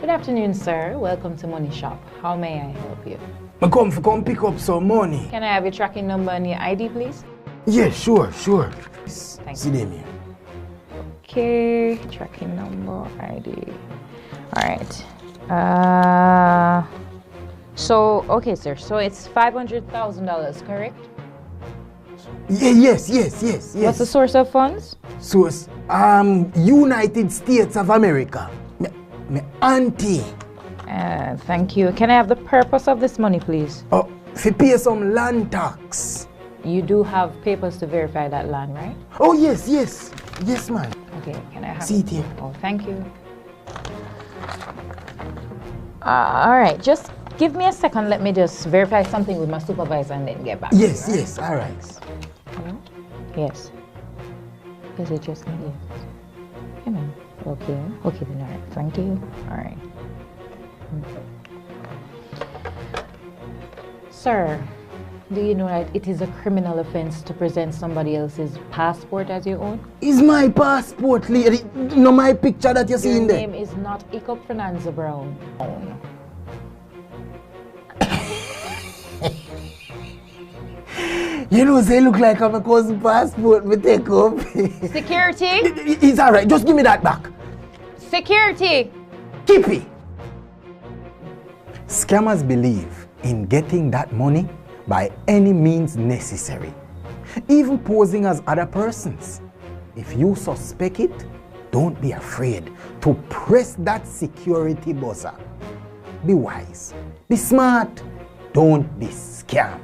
Good afternoon, sir. Welcome to Money Shop. How may I help you? I come pick up some money. Can I have your tracking number and your ID, please? Yeah, sure. Thank See them here. Okay, tracking number, ID. All right. Okay, sir. So it's $500,000, correct? Yes. What's the source of funds? Source, United States of America. My auntie. Thank you. Can I have the purpose of this money, please? Oh, to pay some land tax. You do have papers to verify that land, right? Oh, yes, man. Okay, can I have See it here. Oh, thank you. All right, just give me a second. Let me just verify something with my supervisor and then get back. Yes, all right. Hello? Yes. Is it just me? Yes. You know. Okay, then all right. Thank you. All right. Sir, do you know that it is a criminal offense to present somebody else's passport as your own? Is my passport, lady? No, my picture that you see in there. Your name is not Icop Fernanza Brown. You know, they look like I'm a cousin passport, but take up. Security? It's all right. Just give me that back. Security! Keep it. Scammers believe in getting that money by any means necessary, even posing as other persons. If you suspect it, don't be afraid to press that security buzzer. Be wise, be smart, don't be scammed.